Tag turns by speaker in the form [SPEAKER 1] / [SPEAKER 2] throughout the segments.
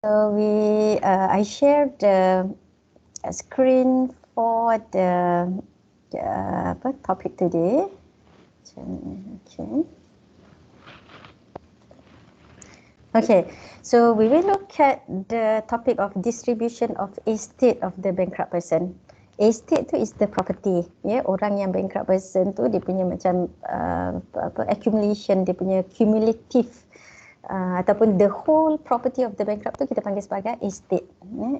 [SPEAKER 1] So I shared the screen for the topic today. Okay. Okay, so we will look at the topic of distribution of estate of the bankrupt person. Estate tu is the property, ya. Orang yang bankrupt person tu dia punya macam accumulation, dia punya cumulative ataupun the whole property of the bankrupt tu kita panggil sebagai estate.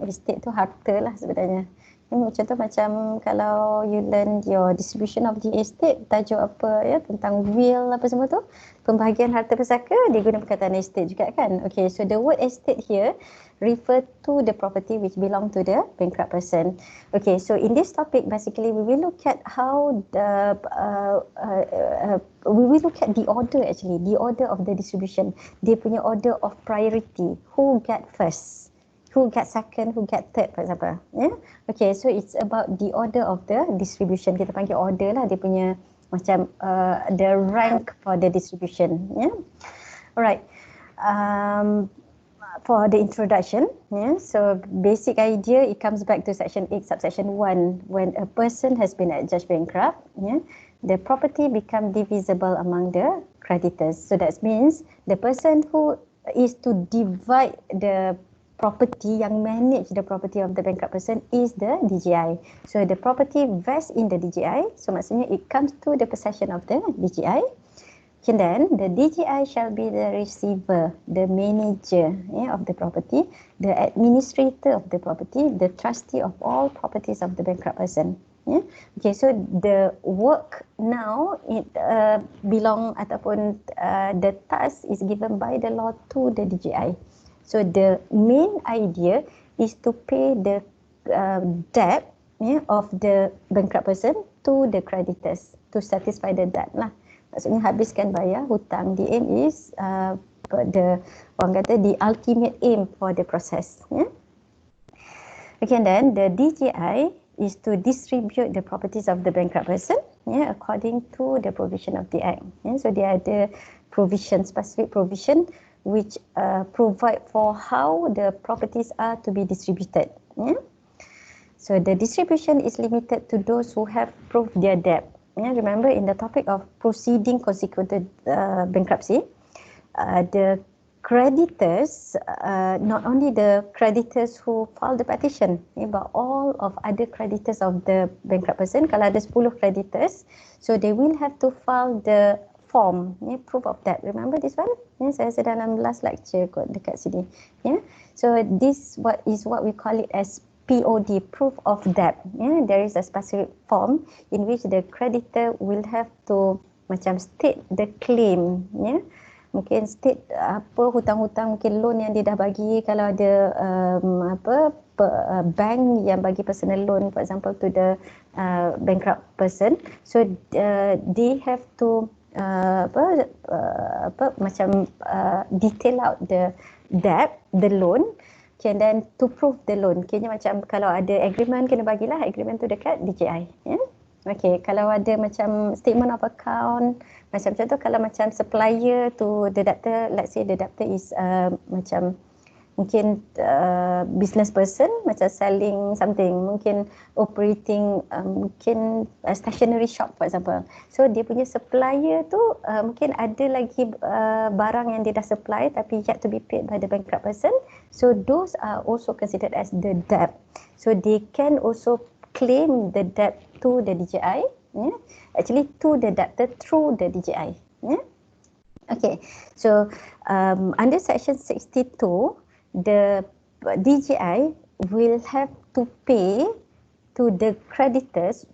[SPEAKER 1] Estate tu harta lah sebenarnya. Contoh macam kalau you learn your distribution of the estate, tajuk apa ya tentang will apa semua tu, pembahagian harta pusaka, dia guna perkataan estate juga kan. Okay, so the word estate here refer to the property which belong to the bankrupt person. Okay, so in this topic basically we will look at how the we will look at the order actually, the order of the distribution. Dia punya order of priority, who get first, who get second, who get third, for example. Yeah? Okay, so it's about the order of the distribution. Kita panggil order lah, dia punya macam the rank for the distribution. Yeah? Alright. For the introduction, yeah, so basic idea, it comes back to section 8, subsection 1. When a person has been adjudged bankrupt, yeah, the property become divisible among the creditors. So that means the person who is to divide the property, yang manage the property of the bankrupt person is the DJI. So the property vests in the DJI. So maksudnya it comes to the possession of the DJI. And then the DJI shall be the receiver, the manager, yeah, of the property, the administrator of the property, the trustee of all properties of the bankrupt person. Yeah. Okay, so the work now it belong ataupun the task is given by the law to the DJI. So the main idea is to pay the debt, yeah, of the bankrupt person to the creditors, to satisfy the debt lah. Maksudnya habiskan bayar hutang. The aim is orang kata the ultimate aim for the process. Yeah? Okay, and then the DJI is to distribute the properties of the bankrupt person, yeah, according to the provision of the Act. Yeah? So there are the provision, specific provision which provide for how the properties are to be distributed. Yeah? So the distribution is limited to those who have proved their debt. Yeah, remember in the topic of proceeding consequent to bankruptcy, the creditors, not only the creditors who filed the petition, yeah, but all of other creditors of the bankrupt person. Kalau ada 10 creditors, so they will have to file the form, yeah, proof of debt. Remember this one? Yeah, saya dalam last lecture kot dekat sini. Yeah, so this is what we call it as POD, proof of debt. Yeah, there is a specific form in which the creditor will have to macam state the claim. Yeah, mungkin state apa hutang-hutang, mungkin loan yang dia dah bagi. Kalau ada bank yang bagi personal loan, for example, to the bankrupt person, so they have to detail out the debt, the loan. Okay, then to prove the loan, kayaknya macam kalau ada agreement, kena bagilah agreement tu dekat DJI. Yeah? Okay, kalau ada macam statement of account, macam contoh kalau macam supplier to the debtor, let's say the debtor is macam mungkin business person, macam selling something, mungkin operating mungkin stationery shop for example. So dia punya supplier tu mungkin ada lagi barang yang dia dah supply tapi yet to be paid by the bankrupt person. So those are also considered as the debt. So they can also claim the debt to the DJI, yeah? Actually to the debtor through the DJI. Yeah? Okay, so under section 62, the DJI will have to pay to the creditors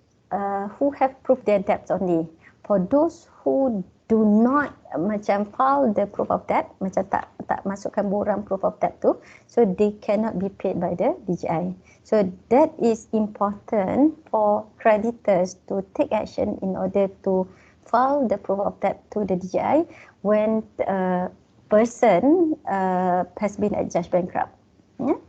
[SPEAKER 1] who have proved their debts only. For those who do not macam file the proof of debt, macam tak masukkan borang proof of debt tu, so they cannot be paid by the DJI. So that is important for creditors to take action in order to file the proof of debt to the DJI when person has been adjudged bankrupt. Yeah?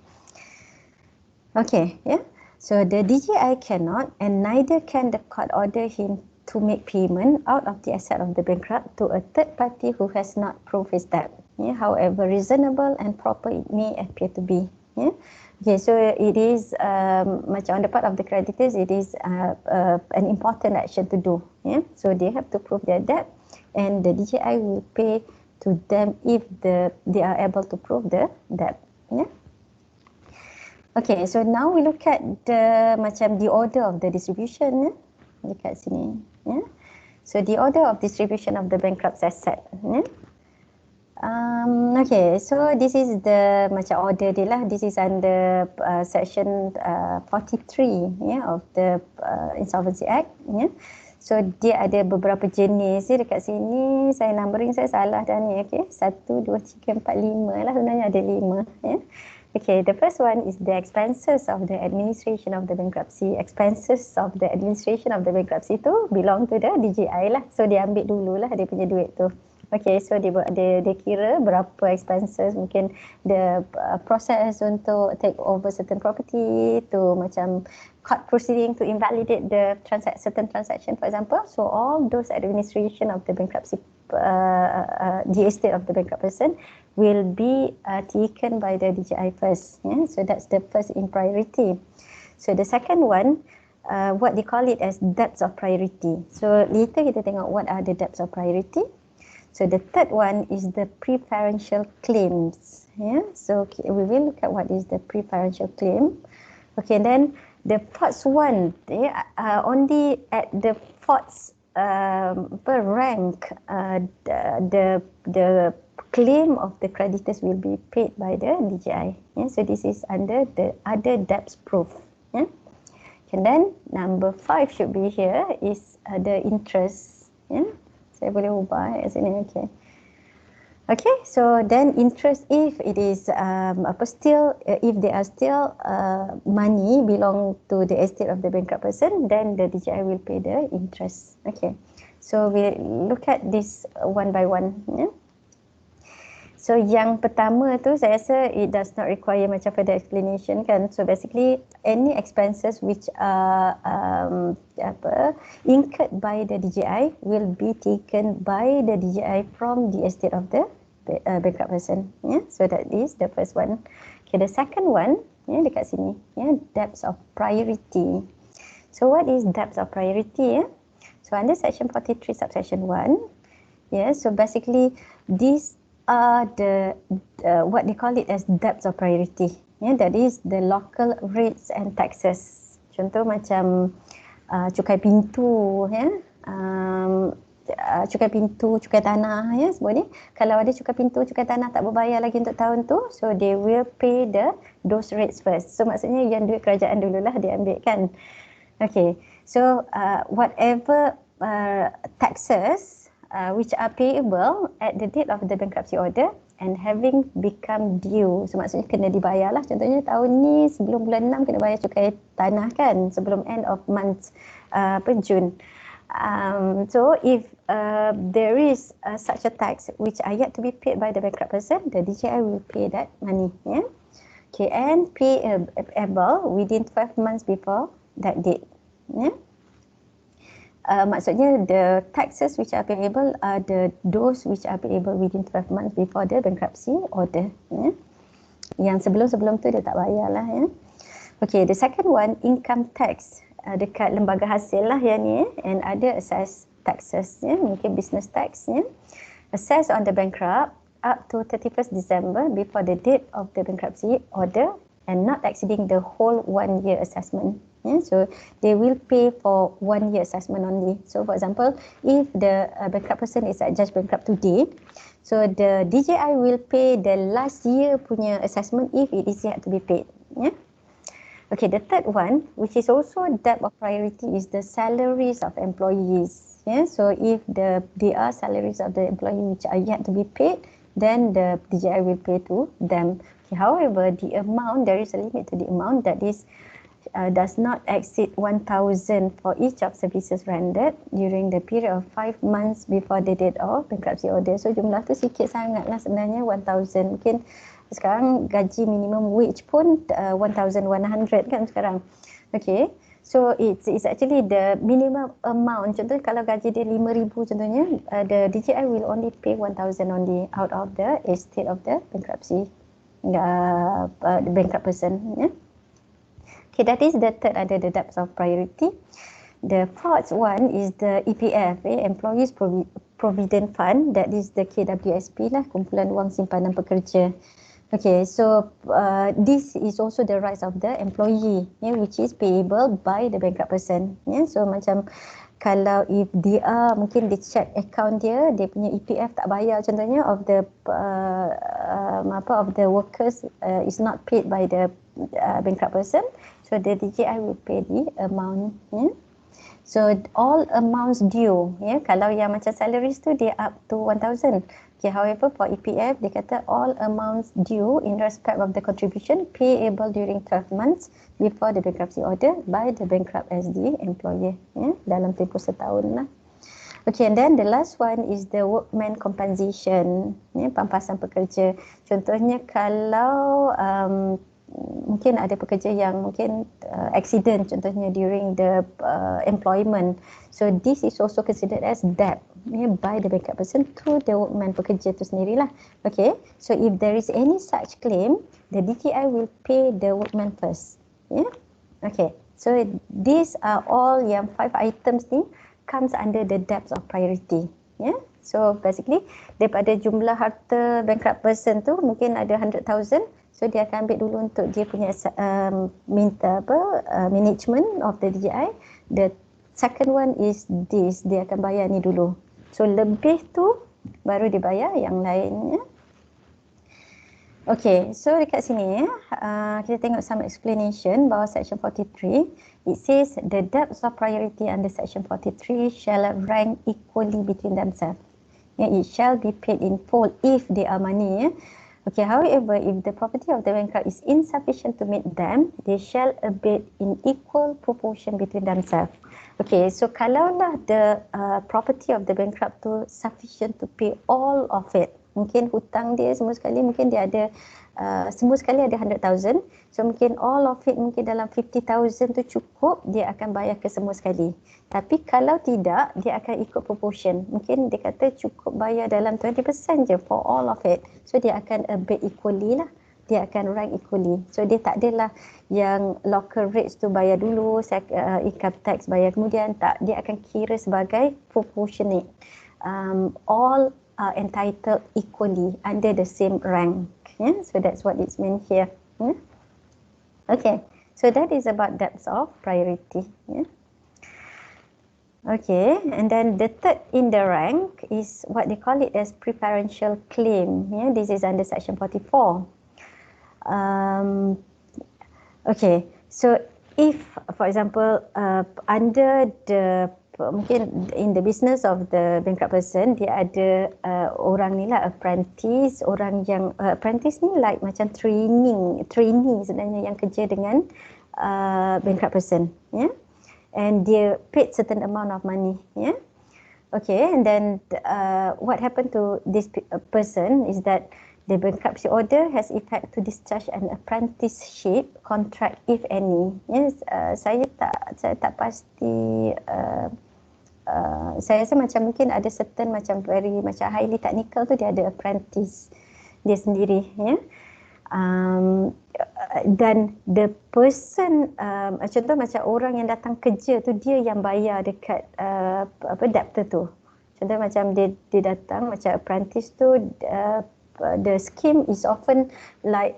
[SPEAKER 1] Okay, yeah. So the DJI cannot, and neither can the court order him to make payment out of the asset of the bankrupt to a third party who has not proved his debt. yeah, however reasonable and proper it may appear to be. Yeah. Okay, so it is macam on the part of the creditors, it is an important action to do. Yeah, so they have to prove their debt, and the DJI will pay to them if they are able to prove the debt. Yeah. Okay, so now we look at the order of the distribution. Yeah, dekat sini. Yeah. So the order of distribution of the bankrupt asset. Yeah. Okay, so this is the macam order dia lah. This is under section 43 yeah, of the Insolvency Act. Yeah. So dia ada beberapa jenis ya, dekat sini. Saya numbering saya salah dah ni. Okay, 1, 2, 3, 4, 5 lah. Sebenarnya ada 5. Yeah. Okay, the first one is the expenses of the administration of the bankruptcy. Expenses of the administration of the bankruptcy tu belong to the DJI lah. So dia ambil dululah dia punya duit tu. Okay, so dia kira berapa expenses, mungkin the process untuk take over certain property, to macam court proceeding to invalidate the certain transaction, for example. So all those administration of the bankruptcy, the estate of the bankrupt person will be taken by the DJI first. Yeah? So that's the first in priority. So the second one, what they call it as debts of priority. So later kita tengok what are the debts of priority. So the third one is the preferential claims. Yeah. So we will look at what is the preferential claim. Okay, then the fourth one, yeah, only at the fourth rank, the claim of the creditors will be paid by the DJI. Yeah. So this is under the other debts proof. Yeah. And then number 5 should be here is the interest. Yeah. Saya boleh ubah kat sini. Okay. Okay, so then interest, if it is if there are still money belong to the estate of the bankrupt person, then the DJI will pay the interest. Okay, so we look at this one by one. Yeah? So yang pertama tu saya rasa it does not require macam further explanation kan. So basically any expenses which are incurred by the DJI will be taken by the DJI from the estate of the bankrupt person. Yeah, so that is the first one. Okay, the second one, yeah, dekat sini, yeah, debts of priority. So what is debts of priority? Yeah? So under section 43 subsection 1, yeah, so basically these are the what they call it as debts of priority. Yeah, that is the local rates and taxes. Contoh macam cukai pintu, ya, cukai pintu, cukai tanah, ya, semua ni. Kalau ada cukai pintu, cukai tanah tak berbayar lagi untuk tahun tu, so they will pay those rates first. So maksudnya yang duit kerajaan dululah dia ambil kan. Okay, so whatever taxes which are payable at the date of the bankruptcy order and having become due. So maksudnya kena dibayar lah. Contohnya tahun ni sebelum bulan 6 kena bayar cukai tanah kan, sebelum end of month Jun. So if there is such a tax which are yet to be paid by the bankrupt person, the DJI will pay that money. Yeah? Okay, and payable within 12 months before that date. Yeah? Maksudnya the taxes which are payable are those which are payable within 12 months before the bankruptcy order. Yeah? Yang sebelum-sebelum tu dia tak bayar lah. Yeah? Okay, the second one, income tax. Dekat lembaga hasil lah yang ni. And other assessed taxes. Yeah? Mungkin business tax. Yeah? Assessed on the bankrupt up to 31st December before the date of the bankruptcy order and not exceeding the whole 1 year assessment. Yeah, so they will pay for 1 year assessment only. So for example, if the bankrupt person is judged bankrupt today, so the DJI will pay the last year punya assessment if it is yet to be paid. Yeah. Okay, the third one, which is also debt of priority, is the salaries of employees. Yeah, so if there are salaries of the employee which are yet to be paid, then the DJI will pay to them. Okay, however, the amount, there is a limit to the amount that is does not exceed 1,000 for each of services rendered during the period of 5 months before the date of bankruptcy order. So jumlah tu sikit sangat lah sebenarnya, 1,000. Mungkin sekarang gaji minimum wage pun 1,100 kan sekarang. Okay, So it's actually the minimum amount. Contohnya kalau gaji dia 5,000 contohnya, the DJI will only pay 1,000 only out of the estate of the bankruptcy, the bankrupt person. Yeah? Okay, that is the third under the debts of priority. The fourth one is the EPF, Employees Provident Fund. That is the KWSP lah, Kumpulan Wang Simpanan Pekerja. Okay, so this is also the rights of the employee, which is payable by the bankrupt person. So macam kalau if dia mungkin dia check account dia punya EPF tak bayar contohnya of the of the workers is not paid by the bankrupt person, so the DJI will pay the amount. So all amounts due, kalau yang macam salaries tu dia up to 1,000. Okay, however for EPF dia kata all amounts due in respect of the contribution payable during 12 months before the bankruptcy order by the bankrupt as the employer, dalam tempoh setahun lah. Okay, and then the last one is the workman compensation, pampasan pekerja. Contohnya kalau mungkin ada pekerja yang mungkin accident contohnya during the employment, so this is also considered as debt by the bankrupt person to the workman pekerja tu sendirilah. Okay, so if there is any such claim, the DTI will pay the workman first. Okay, so these are all yang 5 items ni comes under the debts of priority. So basically daripada jumlah harta bankrupt person tu mungkin ada 100,000, so dia akan ambil dulu untuk dia punya management of the DJI. The second one is this, dia akan bayar ni dulu. So lebih tu baru dibayar yang lainnya. Okay, so dekat sini kita tengok some explanation bawah section 43. It says the debts of priority under section 43 shall rank equally between themselves. It shall be paid in full if they are money. Okay, however, if the property of the bankrupt is insufficient to meet them, they shall abate in equal proportion between themselves. Okay, so kalaulah the property of the bankrupt tu sufficient to pay all of it, mungkin hutang dia semua sekali, mungkin dia ada semua sekali ada 100,000, so mungkin all of it mungkin dalam 50,000 tu cukup, dia akan bayar ke semua sekali. Tapi kalau tidak, dia akan ikut proportion. Mungkin dia kata cukup bayar dalam 20% je for all of it, so dia akan abate equally lah, dia akan rank equally. So dia tak adalah yang local rates tu bayar dulu, income tax bayar kemudian, tak, dia akan kira sebagai proportionate. All are entitled equally under the same rank. So that's what it's meant here. Okay, so that is about debts of priority. Okay, and then the third in the rank is what they call it as preferential claim. This is under section 44. Okay, so if for example under the mungkin in the business of the bankrupt person, dia ada orang ni lah apprentice, orang yang apprentice ni like macam trainee sebenarnya yang kerja dengan bankrupt person, and dia paid certain amount of money, okay, and then what happened to this person is that the bankruptcy order has effect to discharge an apprenticeship contract if any. Saya tak pasti. Saya rasa macam mungkin ada certain macam very macam highly technical tu dia ada apprentice dia sendiri, dan the person contoh macam orang yang datang kerja tu dia yang bayar dekat debtor tu. Contoh macam dia datang macam apprentice tu, the scheme is often like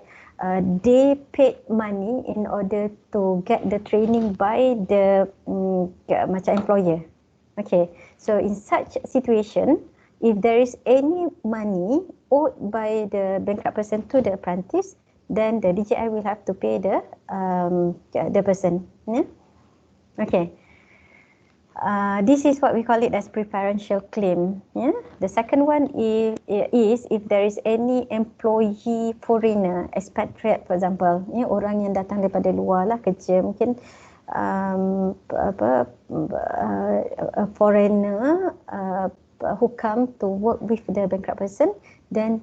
[SPEAKER 1] they paid money in order to get the training by the macam employer. Okay, so in such situation, if there is any money owed by the bankrupt person to the apprentice, then the DJI will have to pay the person. Okay, this is what we call it as preferential claim. The second one is if there is any employee foreigner, expatriate for example, orang yang datang daripada luar lah kerja, mungkin a foreigner who come to work with the bankrupt person, then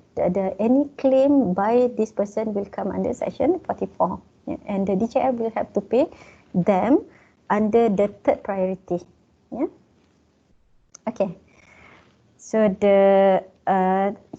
[SPEAKER 1] any claim by this person will come under section 44, and the DJI will have to pay them under the third priority. Yeah. Okay. So the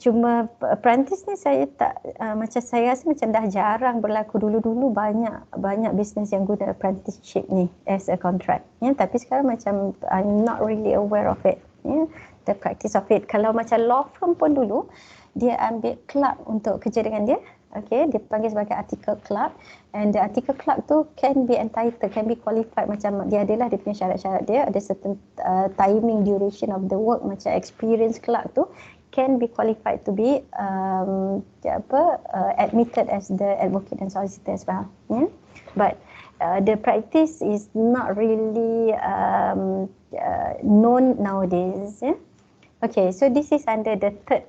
[SPEAKER 1] cuma apprentice ni saya tak macam saya rasa macam dah jarang berlaku. Dulu-dulu banyak bisnes yang guna apprenticeship ni as a contract. Ya, tapi sekarang macam I'm not really aware of it. Ya, the practice of it. Kalau macam law firm pun dulu dia ambil clerk untuk kerja dengan dia. Okay, dia panggil sebagai article clerk, and the article clerk tu can be entitled, can be qualified, macam dia adalah dia punya syarat-syarat dia, ada certain timing duration of the work, macam experience clerk tu can be qualified to be admitted as the advocate and solicitor as well. Yeah? But the practice is not really known nowadays. Yeah? Okay, so this is under the third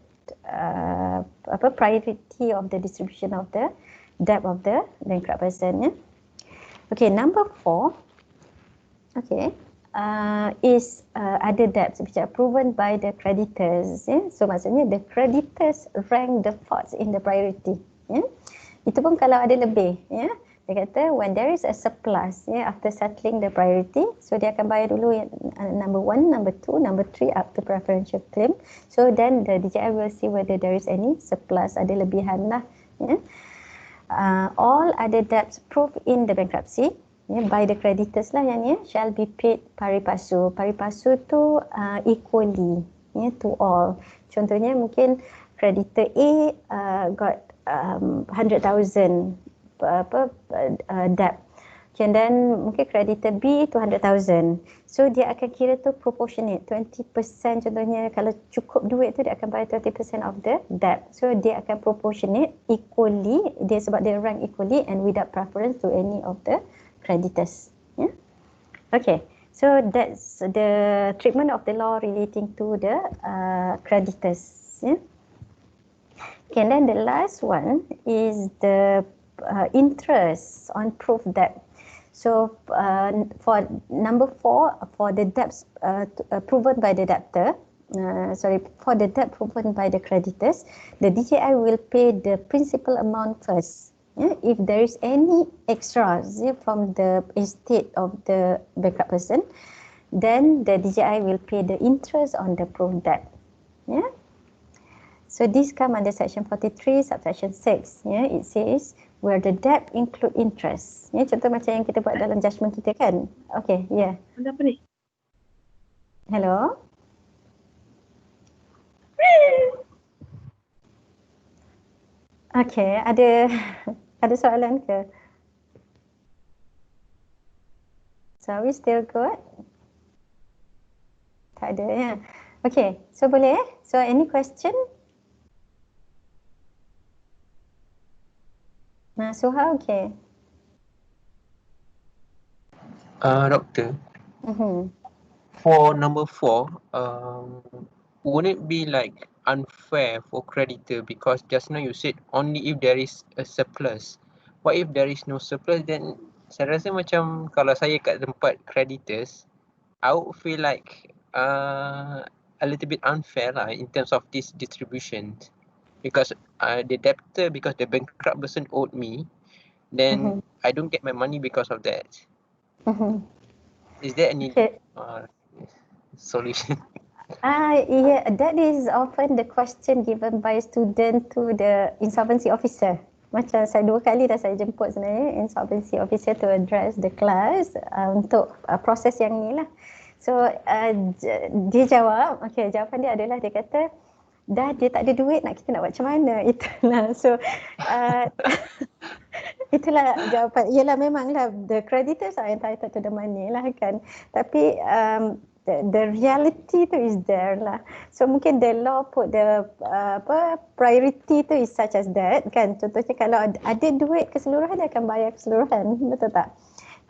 [SPEAKER 1] priority of the distribution of the debt of the bankrupt person. Yeah? Okay, number 4, okay, is other debts which are proven by the creditors. Yeah? So maksudnya the creditors rank the faults in the priority. Yeah? Itu pun kalau ada lebih. Yeah? Dia kata when there is a surplus, after settling the priority, so dia akan bayar dulu number 1, number 2, number 3 up to preferential claim. So then the DJI will see whether there is any surplus, ada lebihan lah. All other debts proved in the bankruptcy by the creditors lah yang ni shall be paid pari passu. Pari passu tu equally to all. Contohnya mungkin creditor A got 100,000 debt. And then mungkin creditor B 200,000. So dia akan kira tu proportionate. 20% contohnya kalau cukup duit tu dia akan bayar 20% of the debt. So dia akan proportionate equally, dia sebab dia rank equally and without preference to any of the creditors. Yeah? Okay. So that's the treatment of the law relating to the creditors. Yeah? Okay, and then the last one is the interest on proof debt. So for number 4, for the debts proven by the debtor, for the debt proven by the creditors, the DJI will pay the principal amount first. Yeah? If there is any extras from the estate of the bankrupt person, then the DJI will pay the interest on the proved debt. Yeah? So this come under section 43, subsection 6. Yeah? It says where the debt include interest. Ya, contoh macam yang kita buat dalam judgement kita kan. Okay, yeah.
[SPEAKER 2] Ada apa ni?
[SPEAKER 1] Hello? Okay, ada soalan ke? So are we still good? Tak ada ya. Okay, so boleh eh? So any question? Suha, okay.
[SPEAKER 3] Doctor, for number 4, wouldn't it be like unfair for creditor because just now you said only if there is a surplus. What if there is no surplus? Then saya rasa macam kalau saya kat tempat creditors, I would feel like a little bit unfair lah in terms of this distribution. Because the debtor, because the bankrupt person owed me, then I don't get my money because of that. Is there any solution?
[SPEAKER 1] Yeah, that is often the question given by student to the insolvency officer. Macam saya 2 kali dah saya jemput sebenarnya insolvency officer to address the class untuk proses yang ni lah. So dia jawab, okay, jawapan dia adalah dia kata dah dia tak ada duit nak kita nak buat macam mana. Itulah. So itulah jawapan. Yelah memanglah the creditors are entitled to the money lah kan. Tapi the reality tu is there lah. So mungkin the law put the priority tu is such as that kan. Contohnya kalau ada duit keseluruhan dia akan bayar keseluruhan. Betul tak?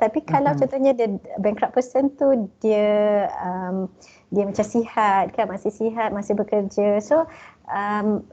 [SPEAKER 1] Tapi kalau contohnya the bankrupt person tu dia macam sihat kan, masih sihat, masih bekerja. So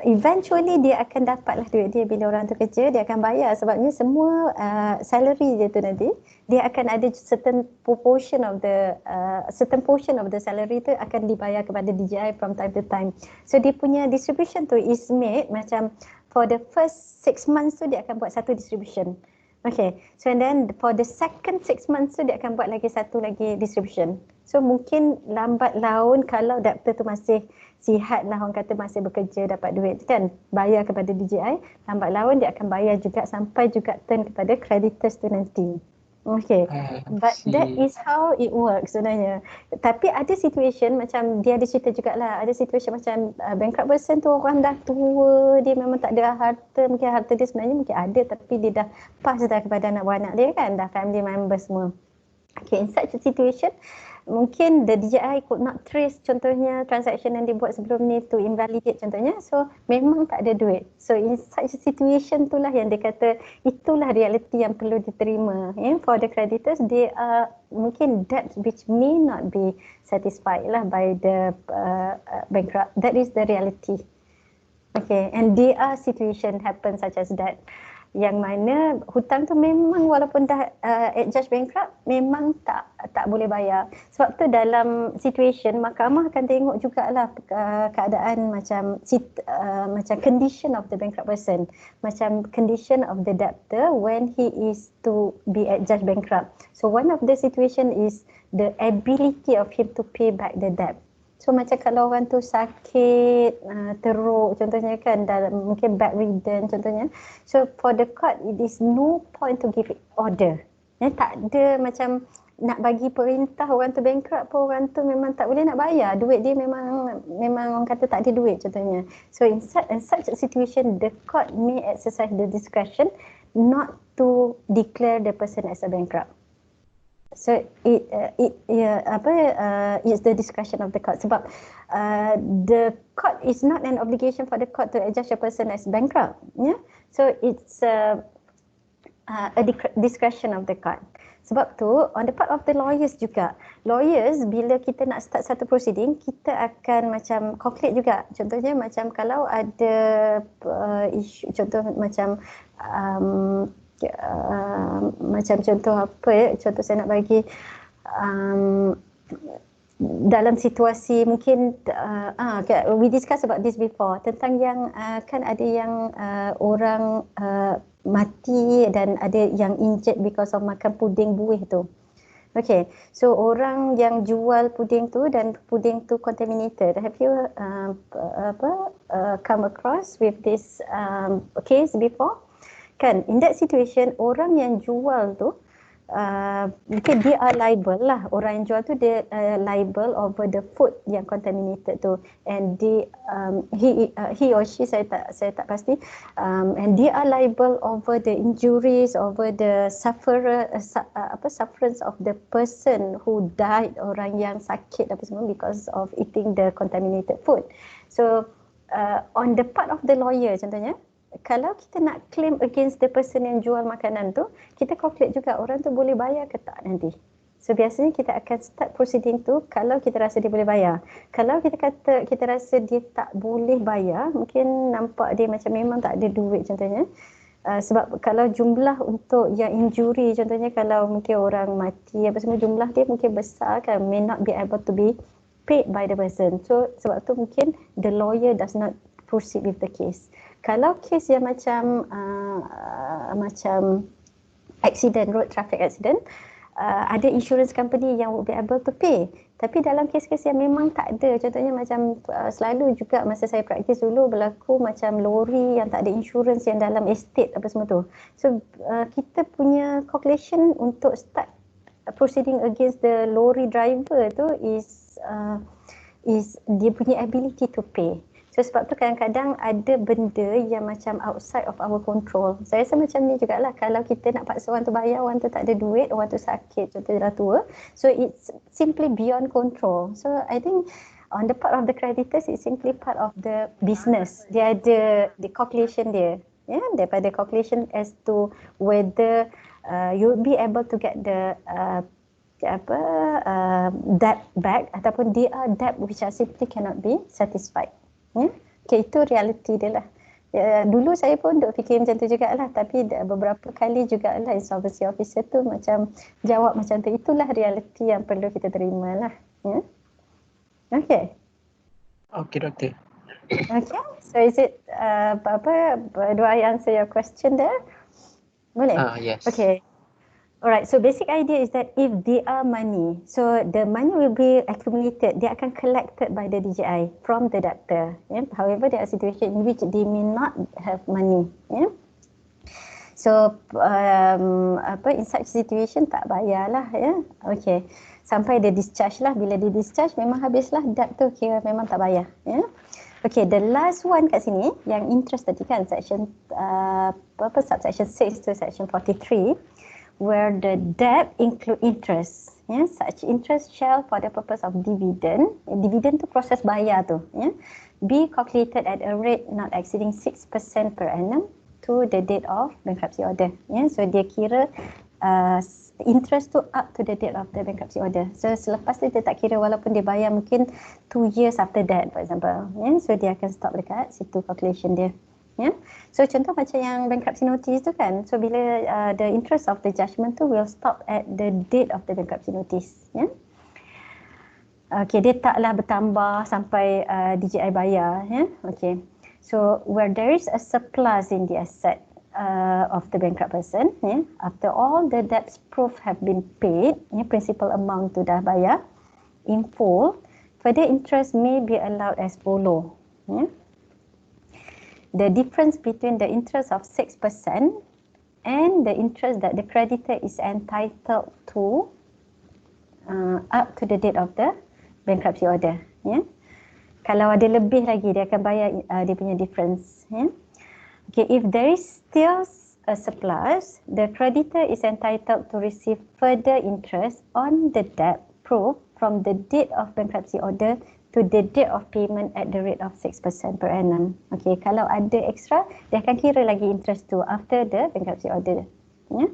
[SPEAKER 1] eventually dia akan dapatlah duit dia bila orang tu kerja, dia akan bayar sebabnya semua salary dia tu nanti dia akan ada certain portion of the salary tu akan dibayar kepada DJI from time to time. So dia punya distribution tu is made macam for the first 6 months tu dia akan buat satu distribution. Okay, so and then for the second 6 months tu dia akan buat lagi satu lagi distribution. So mungkin lambat laun kalau debtor tu masih sihat lah, orang kata masih bekerja dapat duit kan, bayar kepada DJI, lambat laun dia akan bayar juga sampai juga turn kepada creditors tu nanti. Okay, but that is how it works sebenarnya. Tapi ada situation macam dia ada cerita jugalah, ada situation macam bankrupt person tu orang dah tua, dia memang tak ada harta, mungkin harta dia sebenarnya mungkin ada tapi dia dah pass dah kepada anak-anak dia kan, dah family members semua. Okay, in such a situation, mungkin the DJI could not trace contohnya transaction yang dibuat sebelum ni to invalidate contohnya, so memang tak ada duit. So in such a situation itulah yang dia kata itulah reality yang perlu diterima. For the creditors, they are mungkin debts which may not be satisfied lah by the bankrupt. That is the reality. Okay, and there are situation happen such as that, yang mana hutang tu memang walaupun dah adjudge bankrupt memang tak boleh bayar. Sebab tu dalam situation mahkamah akan tengok jugalah keadaan macam macam condition of the bankrupt person, macam condition of the debtor when he is to be adjudged bankrupt. So one of the situation is the ability of him to pay back the debt. So macam kalau orang tu sakit, teruk contohnya kan, dalam mungkin bedridden contohnya. So for the court, it is no point to give order. Tak ada macam nak bagi perintah orang tu bankrupt pun, orang tu memang tak boleh nak bayar. Duit dia memang orang kata tak ada duit contohnya. So in such a situation, the court may exercise the discretion not to declare the person as a bankrupt. So it's the discretion of the court. Sebab the court is not an obligation for the court to adjudge a person as bankrupt. Yeah? So it's a discretion of the court. Sebab tu on the part of the lawyers juga, lawyers bila kita nak start satu proceeding, kita akan macam calculate juga. Contohnya macam kalau ada isu, contoh macam macam contoh apa ya, contoh saya nak bagi dalam situasi mungkin we discuss about this before tentang yang kan ada yang orang mati dan ada yang injured because of makan puding buih tu. Okay, so orang yang jual puding tu dan puding tu contaminated. Have you come across with this case before? Kan, in that situation, orang yang jual tu, mungkin dia are liable lah. Orang yang jual tu dia liable over the food yang contaminated tu. And he or she, saya tak pasti. And they are liable over the injuries, over the sufferance of the person who died, orang yang sakit apa semua because of eating the contaminated food. So, on the part of the lawyer contohnya, kalau kita nak claim against the person yang jual makanan tu, kita calculate juga orang tu boleh bayar ke tak nanti. So biasanya kita akan start proceeding tu kalau kita rasa dia boleh bayar. Kalau kita rasa dia tak boleh bayar, mungkin nampak dia macam memang tak ada duit contohnya. Sebab kalau jumlah untuk yang injury contohnya, kalau mungkin orang mati apa semua, jumlah dia mungkin besar kan, may not be able to be paid by the person. So sebab tu mungkin the lawyer does not proceed with the case. Kalau kes yang macam accident, road traffic accident, ada insurance company yang would be able to pay. Tapi dalam kes-kes yang memang tak ada, contohnya macam selalu juga masa saya praktis dulu berlaku macam lori yang tak ada insurance yang dalam estate apa semua tu. So kita punya calculation untuk start proceeding against the lorry driver tu is dia punya ability to pay. So sebab tu kadang-kadang ada benda yang macam outside of our control. Saya rasa macam ni jugalah, kalau kita nak paksa orang tu bayar, orang tu tak ada duit, orang tu sakit, contohnya dah tua. So it's simply beyond control. So I think on the part of the creditors, it's simply part of the business. Dia ada the calculation dia. Yeah, daripada calculation as to whether you'll be able to get the debt back ataupun there are debt which are simply cannot be satisfied. Okay, itu reality dia lah. Dulu saya pun duk fikir macam tu jugalah, tapi beberapa kali jugalah insolvency officer tu macam jawab macam tu. Itulah reality yang perlu kita terima lah. Okay.
[SPEAKER 3] Okay, doktor.
[SPEAKER 1] Okay, so is it do I answer your question there? Boleh?
[SPEAKER 3] Yes.
[SPEAKER 1] Okay. Alright, so basic idea is that if there are money, so the money will be accumulated, they akan collected by the DJI from the debtor. Yeah? However, there are situations in which they may not have money. Yeah? So in such situation tak bayarlah, ya. Okay. Sampai dia discharge lah. Bila dia discharge memang habislah debt tu, kira memang tak bayar, ya. Okay, the last one kat sini yang interest tadi kan, section subsection 6 to section 43, where the debt include interest. Yeah, such interest shall for the purpose of dividend. Dividend tu proses bayar tu, yeah, be calculated at a rate not exceeding 6% per annum to the date of bankruptcy order. Yeah, so dia kira interest tu up to the date of the bankruptcy order. So selepas tu dia tak kira walaupun dia bayar mungkin 2 years after that, for example. Yeah, so dia akan stop dekat situ calculation dia. Yeah. So contoh macam yang bankruptcy notice tu kan, so bila the interest of the judgment tu will stop at the date of the bankruptcy notice. Yeah. Okay, dia taklah bertambah sampai DJI bayar. Yeah. Okay. So where there is a surplus in the asset of the bankrupt person, yeah, after all the debts proof have been paid, yeah, principal amount tu dah bayar in full, further interest may be allowed as follow. Yeah. The difference between the interest of 6% and the interest that the creditor is entitled to up to the date of the bankruptcy order. Yeah. Kalau ada lebih lagi, dia akan bayar dia punya difference. Yeah. Okay, if there is still a surplus, the creditor is entitled to receive further interest on the debt proof from the date of bankruptcy order to the date of payment at the rate of 6% per annum. Okay, kalau ada extra, dia akan kira lagi interest tu after the bankruptcy order. Yeah.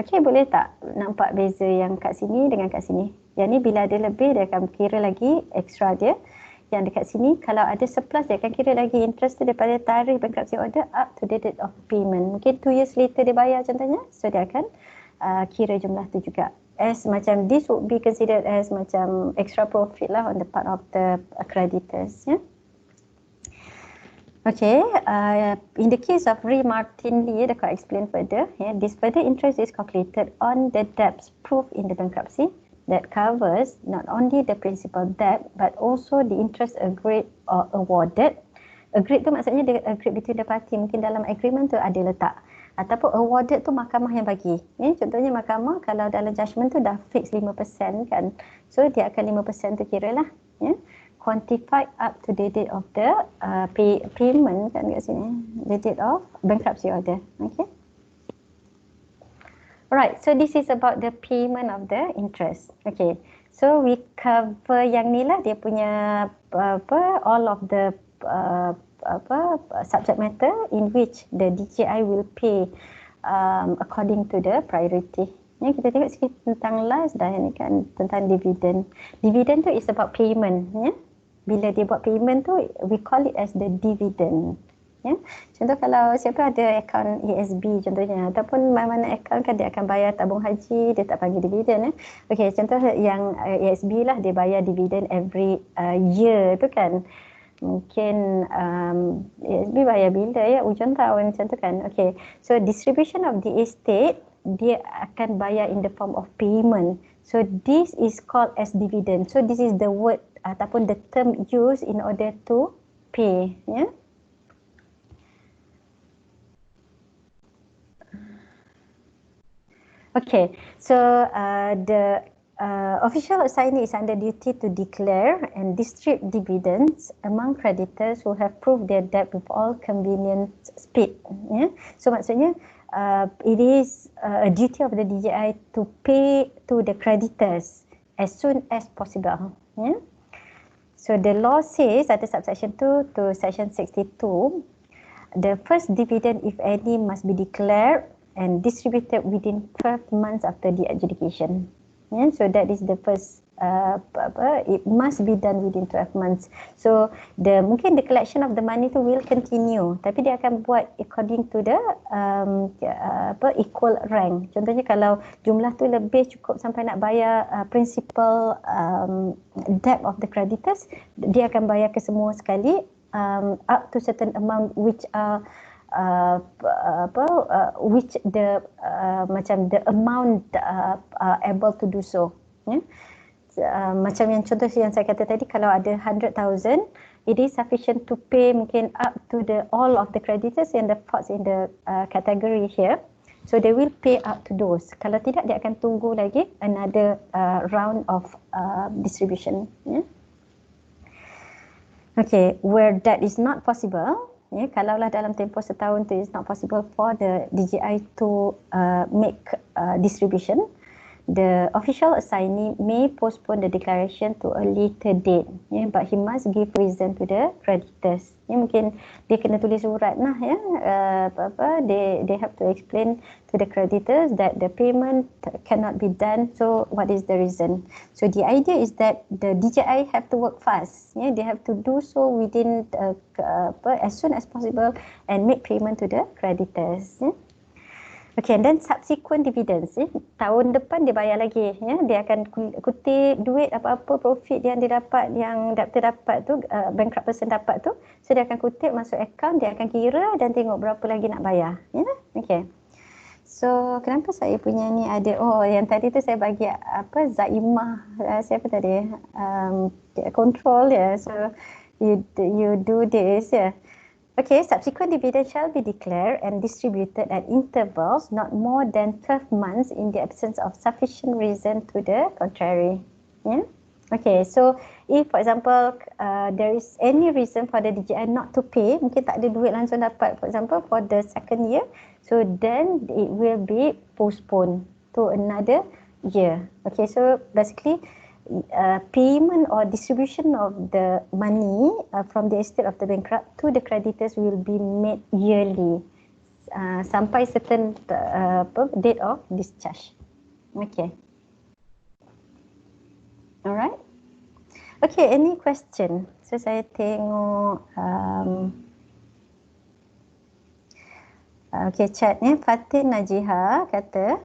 [SPEAKER 1] Okay, boleh tak nampak beza yang kat sini dengan kat sini? Yang ni bila ada lebih, dia akan kira lagi extra dia. Yang dekat sini, kalau ada surplus, dia akan kira lagi interest tu daripada tarikh bankruptcy order up to the date of payment. Mungkin 2 years later dia bayar contohnya, so dia akan kira jumlah tu juga. As macam this would be considered as macam extra profit lah on the part of the creditors. Yeah. Okay, in the case of Re Martin Lee, the court explained further. Yeah, this further interest is calculated on the debts proved in the bankruptcy that covers not only the principal debt but also the interest agreed or awarded. Agreed tu maksudnya dia agreed between the party. Mungkin dalam agreement tu ada letak. Ataupun awarded tu mahkamah yang bagi. Contohnya mahkamah kalau dalam judgement tu dah fix 5% kan. So dia akan 5% tu kira lah. Quantified up to the date of the payment kan kat sini. The date of bankruptcy order. Okay. Alright, so this is about the payment of the interest. Okay, so we cover yang ni lah dia punya all of the subject matter in which the DJI will pay according to the priority. Ni kita tengok sikit tentang last dah ni kan, tentang dividend. Dividend tu is about payment. Ya? Bila dia buat payment tu, we call it as the dividend. Ya. Contoh kalau siapa ada akaun ASB contohnya ataupun mana-mana akaun kan dia akan bayar tabung haji, dia tak bagi dividen. Okey, contoh yang ASB lah dia bayar dividen every year tu kan. Mungkin ASB bayar bila ya, hujung tahun contoh kan. Okey, so distribution of the estate dia akan bayar in the form of payment. So this is called as dividend. So this is the word ataupun the term used in order to pay. Ya. Okay, so the official assignee is under duty to declare and distribute dividends among creditors who have proved their debt with all convenient speed. Yeah? So maksudnya it is a duty of the DJI to pay to the creditors as soon as possible. Yeah? So the law says under subsection 2 to section 62, the first dividend, if any, must be declared and distributed within 12 months after the adjudication. Yeah, so that is the first, it must be done within 12 months. So mungkin the collection of the money tu will continue, tapi dia akan buat according to the equal rank. Contohnya kalau jumlah tu lebih cukup sampai nak bayar principal debt of the creditors, dia akan bayar ke semua sekali up to certain amount which are which the macam the amount able to do so. Yeah? Macam yang contoh yang saya kata tadi, kalau ada 100,000, it is sufficient to pay mungkin up to the all of the creditors and the falls in the category here. So they will pay out to those. Kalau tidak, dia akan tunggu lagi another round of distribution. Yeah? Okay, where that is not possible, kalaulah dalam tempoh setahun tu is not possible for the DJI to make distribution, the official assignee may postpone the declaration to a later date, but he must give reason to the creditors. Mungkin dia kena tulis surat lah, they have to explain to the creditors that the payment cannot be done, so what is the reason. So the idea is that the DJI have to work fast, they have to do so within as soon as possible and make payment to the creditors. Okay, and then subsequent dividends, tahun depan dia bayar lagi, dia akan kutip duit apa-apa profit yang dia dapat, yang debtor dapat tu, bankrupt person dapat tu, so dia akan kutip masuk account, dia akan kira dan tengok berapa lagi nak bayar. Okay. So kenapa saya punya ni ada, yang tadi tu saya bagi Zaimah, siapa tadi, control so you do this Okay, subsequent dividend shall be declared and distributed at intervals not more than 12 months in the absence of sufficient reason to the contrary. Yeah? Okay, so if for example there is any reason for the DJI not to pay, mungkin tak ada duit langsung dapat, for example for the second year, so then it will be postponed to another year. Okay, so basically payment or distribution of the money from the estate of the bankrupt to the creditors will be made yearly sampai certain date of discharge. Okay. Alright. Okay, any question? So saya tengok okay, chat ni Fatin Najiha kata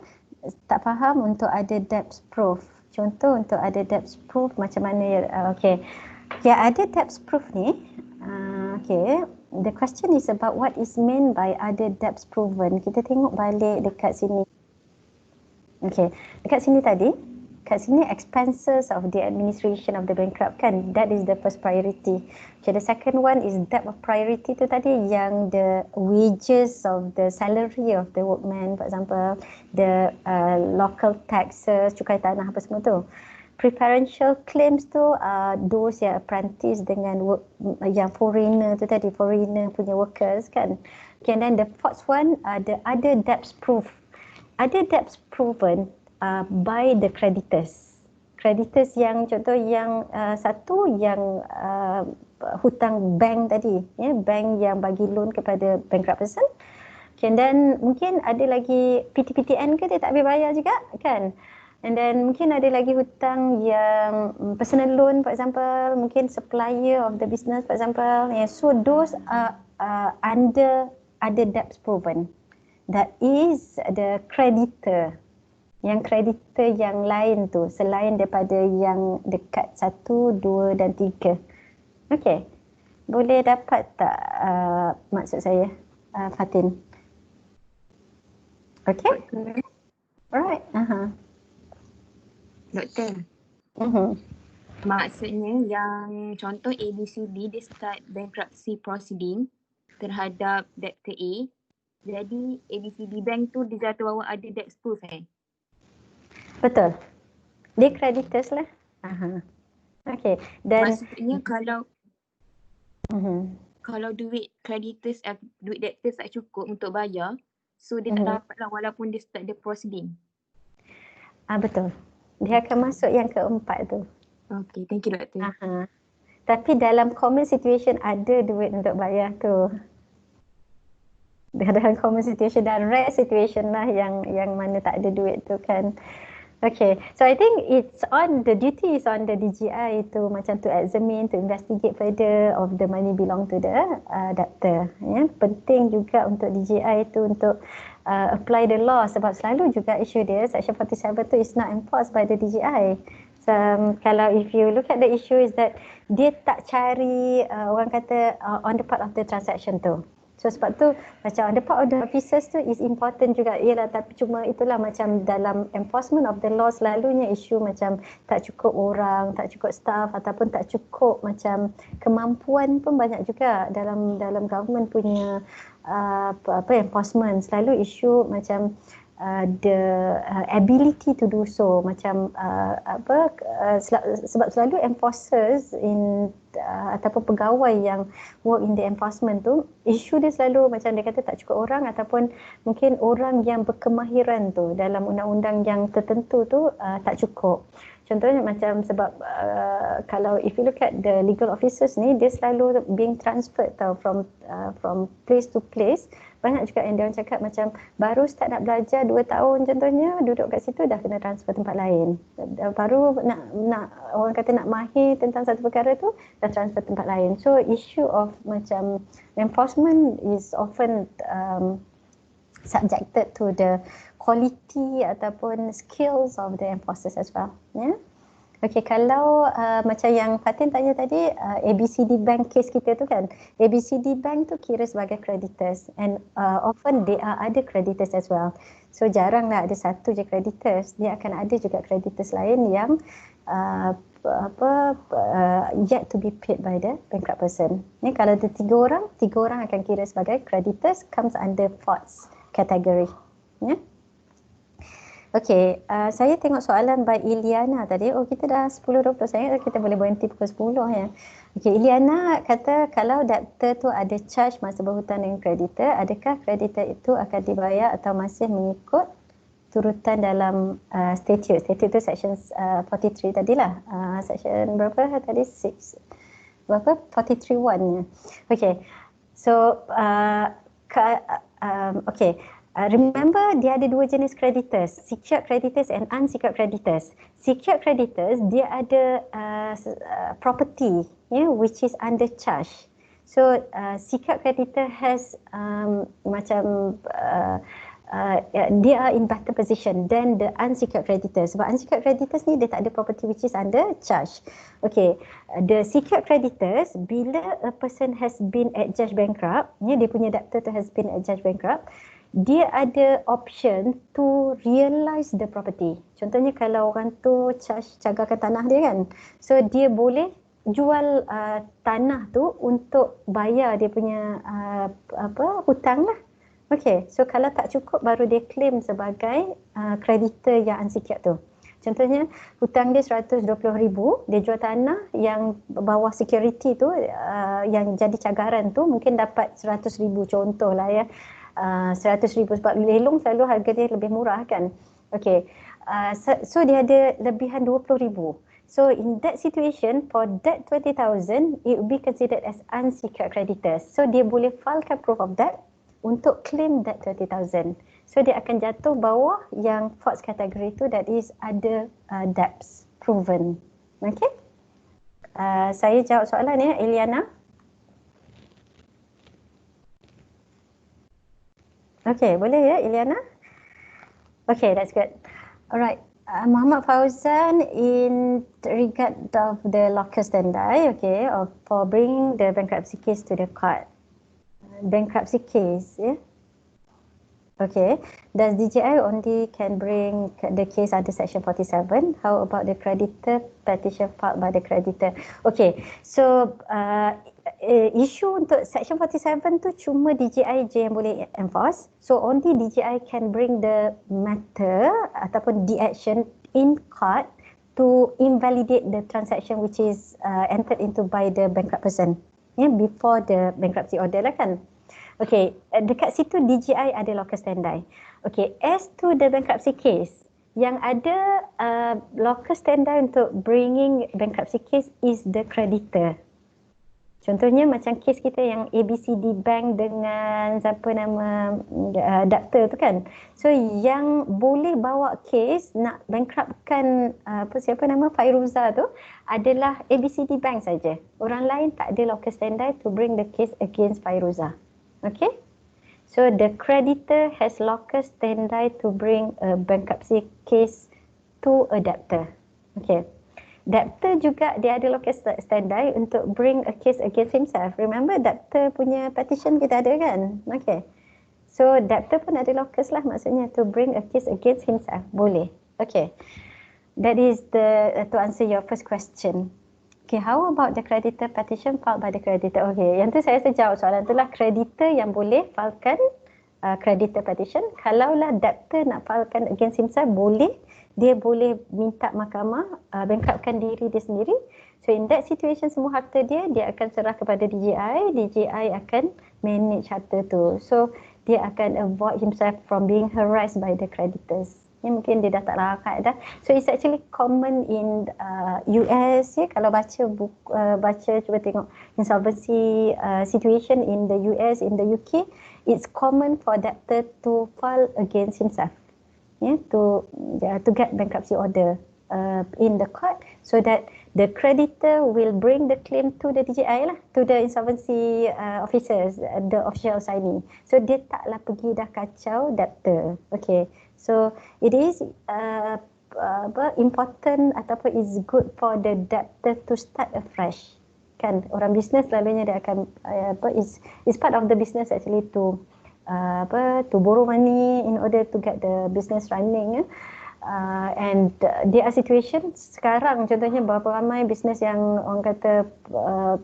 [SPEAKER 1] tak faham untuk ada debts proof. Contoh untuk ada debts proof macam mana ya? Okay, ada debts proof ni. Okay, the question is about what is meant by other debts proven. Kita tengok balik dekat sini. Okay, dekat sini tadi, kat sini expenses of the administration of the bankrupt kan, that is the first priority. Okay, the second one is debt of priority tu tadi, yang the wages of the salary of the workman, for example, the local taxes, cukai tanah apa semua tu. Preferential claims tu those yang apprentice dengan work, yang foreigner tu tadi, foreigner punya workers kan. Okay, and then the fourth one, the other debts proof. Other debts proven by the creditors. Creditors yang contoh yang satu yang hutang bank tadi, bank yang bagi loan kepada bankrupt person. Okay, and then mungkin ada lagi PTPTN ke dia tak boleh bayar juga kan. And then mungkin ada lagi hutang yang personal loan, for example, mungkin supplier of the business, for example. So those are under other debts proven. That is the creditor. Yang kreditor yang lain tu, selain daripada yang dekat 1, 2 dan 3. Okay, boleh dapat tak maksud saya, Fatin? Okay? Alright.
[SPEAKER 2] Doktor, maksudnya yang contoh ABCD dia start bankruptcy proceeding terhadap debtor A, jadi ABCD Bank tu dia jatuh bawa ada debts proof
[SPEAKER 1] Betul. Dia creditors lah. Okay. Dan
[SPEAKER 2] maksudnya kalau duit creditors, duit debtors tak cukup untuk bayar, so dia tak dapat lah walaupun dia start the proceeding.
[SPEAKER 1] Betul. Dia akan masuk yang keempat tu.
[SPEAKER 2] Okay, thank you doktor.
[SPEAKER 1] Tapi dalam common situation ada duit untuk bayar tu. Dalam common situation dan rare situation lah yang mana tak ada duit tu kan. Okay, so I think it's on the duty is on the DJI to macam to examine, to investigate further of the money belong to the debtor. Penting juga untuk DJI tu untuk apply the law, sebab selalu juga isu dia Section 47 tu is not enforced by the DJI. So, kalau if you look at the issue is that dia tak cari orang kata on the part of the transaction tu. So sebab tu macam on the part of the officers tu is important juga. Yalah, tapi cuma itulah macam dalam enforcement of the law selalunya isu macam tak cukup orang, tak cukup staff ataupun tak cukup macam kemampuan pun banyak juga dalam government punya enforcement. Selalu isu macam the ability to do so, macam sebab selalu enforcers ataupun pegawai yang work in the enforcement tu, isu dia selalu macam dia kata tak cukup orang ataupun mungkin orang yang berkemahiran tu dalam undang-undang yang tertentu tu tak cukup. Contohnya macam sebab kalau if you look at the legal officers ni, dia selalu being transferred tau from place to place. Banyak juga yang dia orang cakap macam baru start nak belajar 2 tahun contohnya, duduk kat situ dah kena transfer tempat lain. Baru nak orang kata nak mahir tentang satu perkara tu, dah transfer tempat lain. So issue of macam enforcement is often subjected to the quality ataupun skills of the enforcers as well. Yeah? Okay, kalau macam yang Fatin tanya tadi, ABCD Bank case kita tu kan, ABCD Bank tu kira sebagai creditors and often there are other creditors as well. So jarang lah ada satu je creditors, dia akan ada juga creditors lain yang yet to be paid by the bankrupt person. Ni kalau ada 3 orang akan kira sebagai creditors, comes under faults category. Yeah? Okay, saya tengok soalan by Iliana tadi. Oh, kita dah 10.20, saya kita boleh berhenti pukul 10 ya. Okay, Iliana kata kalau debtor tu ada charge masa berhutang dengan creditor, adakah creditor itu akan dibayar atau masih mengikut turutan dalam statute? Statute tu section 43 tadilah. Section berapa tadi? 6. Berapa? 43(1). Okay, so okay. Remember dia ada 2 jenis creditors, secured creditors and unsecured creditors. Secured creditors dia ada property which is under charge. So secured creditor has they are in better position than the unsecured creditors. Sebab unsecured creditors ni dia tak ada property which is under charge. Okay, the secured creditors, bila a person has been adjudged bankrupt, dia punya debtor tu has been adjudged bankrupt, dia ada option to realise the property. Contohnya kalau orang tu cagarkan tanah dia kan, so dia boleh jual tanah tu untuk bayar dia punya hutang lah. Okay, so kalau tak cukup baru dia claim sebagai creditor yang unsecured tu. Contohnya hutang dia 120,000, dia jual tanah yang bawah security tu, yang jadi cagaran tu mungkin dapat 100,000 contoh lah ya. 100,000 sebab lelong selalu harga dia lebih murah kan. Okay, so dia ada lebihan 20,000. So in that situation, for that 20,000, it will be considered as unsecured creditors. So dia boleh filekan proof of debt untuk claim that 20,000. So dia akan jatuh bawah yang faults category tu, that is other debts proven. Okay, saya jawab soalan ya, Eliana. Okay, boleh ya Iliana? Okay, that's good. Alright, Muhammad Fauzan, in regard of the locus standi, okay, for bringing the bankruptcy case to the court. Bankruptcy case, yeah? Okay, does DJI only can bring the case under section 47? How about the creditor petition filed by the creditor? Okay, so isu untuk section 47 tu cuma DJI je yang boleh enforce. So only DJI can bring the matter ataupun the action in court to invalidate the transaction which is entered into by the bankrupt person, before the bankruptcy order lah kan. Okay, dekat situ DJI ada locus standi. Okay, as to the bankruptcy case, yang ada locus standi untuk bringing bankruptcy case is the creditor. Contohnya macam kes kita yang ABCD Bank dengan siapa nama debtor tu kan. So yang boleh bawa kes nak bankruptkan siapa nama Fairuza tu adalah ABCD Bank saja. Orang lain tak ada locus standi to bring the case against Fairuza. Okay? So the creditor has locus standi to bring a bankruptcy case to a debtor. Okay. Debtor juga dia ada locus standi untuk bring a case against himself. Remember debtor punya petition kita ada kan? Okay. So debtor pun ada locus lah, maksudnya to bring a case against himself. Boleh. Okay. That is to answer your first question. Okay, how about the creditor petition filed by the creditor? Okay, yang tu saya jawab soalan tu lah. Creditor yang boleh filekan creditor petition. Kalaulah debtor nak filekan against himself, boleh. Dia boleh minta mahkamah bankruptkan diri dia sendiri. So in that situation, semua harta dia akan serah kepada DJI. DJI akan manage harta tu. So dia akan avoid himself from being harassed by the creditors. Mungkin dia dah tak larat dah. So it's actually common in US ya. Kalau baca buku, cuba tengok insolvency situation in the US, in the UK, it's common for debtor to file against himself, to get bankruptcy order in the court, so that the creditor will bring the claim to the DJI lah, to the insolvency officers, the official assignee. So dia taklah pergi dah kacau debtor. Okay. So it is important ataupun is good for the debtor to start afresh. Kan orang bisnes selalunya dia akan is part of the business actually to borrow money in order to get the business running. And there are situations sekarang, contohnya berapa ramai bisnes yang orang kata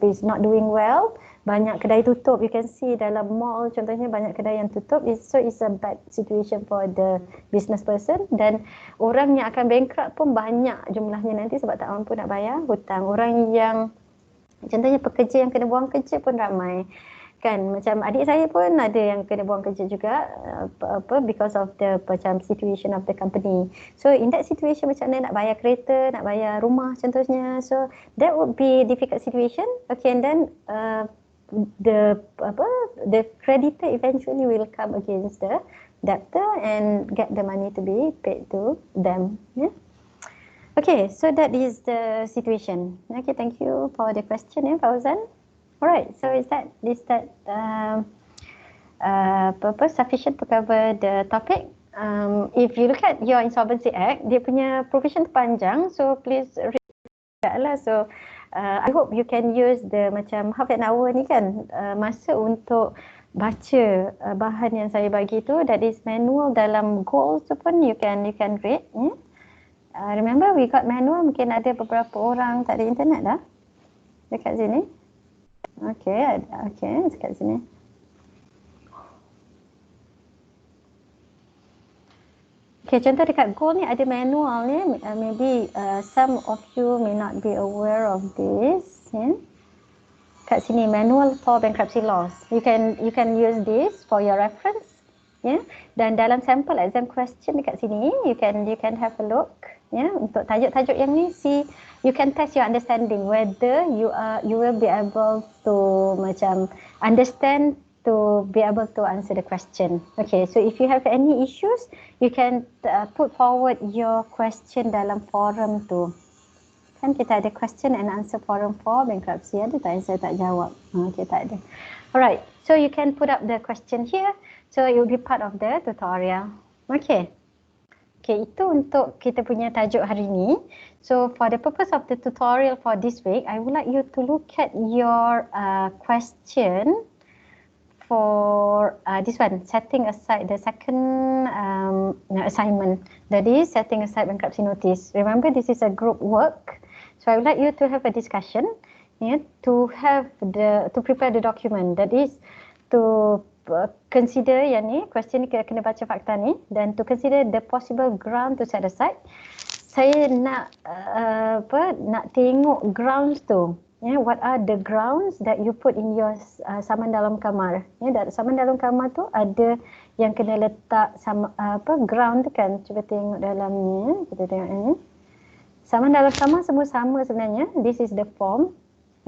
[SPEAKER 1] is not doing well, banyak kedai tutup. You can see dalam mall contohnya banyak kedai yang tutup. So it's a bad situation for the business person, dan orang yang akan bankrupt pun banyak jumlahnya nanti sebab tak mampu nak bayar hutang. Orang yang contohnya pekerja yang kena buang kerja pun ramai. Kan macam adik saya pun ada yang kena buang kerja juga because of the macam situation of the company. So in that situation macam mana nak bayar kereta, nak bayar rumah contohnya. So that would be difficult situation. Okay, and then the creditor eventually will come against the debtor and get the money to be paid to them. Yeah. Okay, so that is the situation. Okay, thank you for the question, Fauzan. Alright, so is that sufficient to cover the topic? If you look at your Insolvency Act, dia punya provision panjang, so please read lah. So I hope you can use the macam half an hour ni kan, masa untuk baca bahan yang saya bagi tu. That is manual dalam goals tu pun you can read. Remember we got manual, mungkin ada beberapa orang tak ada internet dah dekat sini. Okay, dekat sini. Okay, contoh dekat goal ni ada manual ni. Maybe some of you may not be aware of this. Kat sini manual for bankruptcy laws. You can use this for your reference. Dan dalam sample exam question dekat sini, you can have a look. Untuk tajuk-tajuk yang ni, see, you can test your understanding whether you will be able to macam understand to be able to answer the question. Okay, so if you have any issues, you can put forward your question dalam forum tu. Kan kita ada question and answer forum for bankruptcy. Ada tak yang saya tak jawab? Okay, tak ada. Alright, so you can put up the question here. So it will be part of the tutorial. Okay. Okay, itu untuk kita punya tajuk hari ni. So for the purpose of the tutorial for this week, I would like you to look at your question for this one, setting aside the second assignment. That is setting aside bankruptcy notice. Remember, this is a group work. So I would like you to have a discussion, to prepare the document. That is to consider yang ni, question ni kena baca fakta ni, dan to consider the possible ground to set aside. Saya nak tengok grounds tu. What are the grounds that you put in your saman dalam kamar? Saman dalam kamar tu ada yang kena letak ground tu kan. Cuba tengok dalam ni. Kita tengok ni. Saman dalam kamar semua sama sebenarnya. This is the form.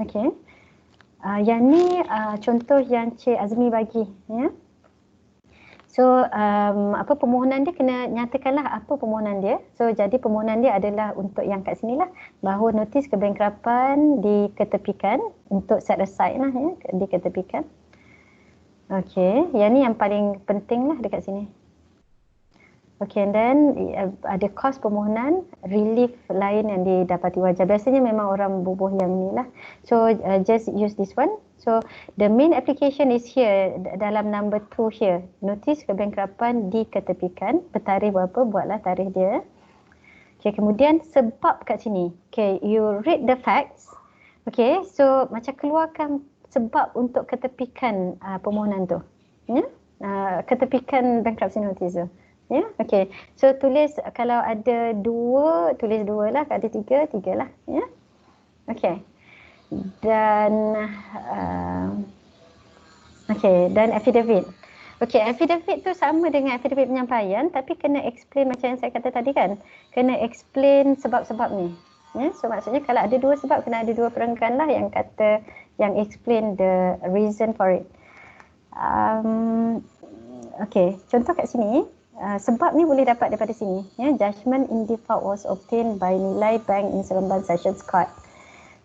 [SPEAKER 1] Okay. Yang ni contoh yang Cik Azmi bagi. So permohonan dia kena nyatakanlah apa permohonan dia. So jadi permohonan dia adalah untuk yang kat sini lah, bahawa notis kebankrapan diketepikan untuk set aside lah, diketepikan. Okay, yang ni yang paling penting lah dekat sini. Okay, and then ada kos permohonan, relief lain yang didapati wajar. Biasanya memang orang bubuh yang ni lah. So just use this one. So the main application is here dalam number 2 here. Notis kebankrapan diketepikan. Bertarikh berapa, buatlah tarikh dia. Okay, kemudian sebab kat sini. Okay, you read the facts. Okay, so macam keluarkan sebab untuk ketepikan permohonan tu. Ya? Ketepikan bankruptcy notice tu. Ya, okay. So tulis kalau ada 2, tulis 2 lah. Kalau ada 3, 3 lah. Ya, okay. Dan okay, dan affidavit. Okay, affidavit tu sama dengan affidavit penyampaian, tapi kena explain macam yang saya kata tadi kan. Kena explain sebab-sebab ni. Ya, so maksudnya kalau ada 2 sebab, kena ada 2 perenggan lah yang kata, yang explain the reason for it. Okay, contoh kat sini. Sebab ni boleh dapat daripada sini. Ya, judgment in default was obtained by nilai bank in Seremban Sessions Court.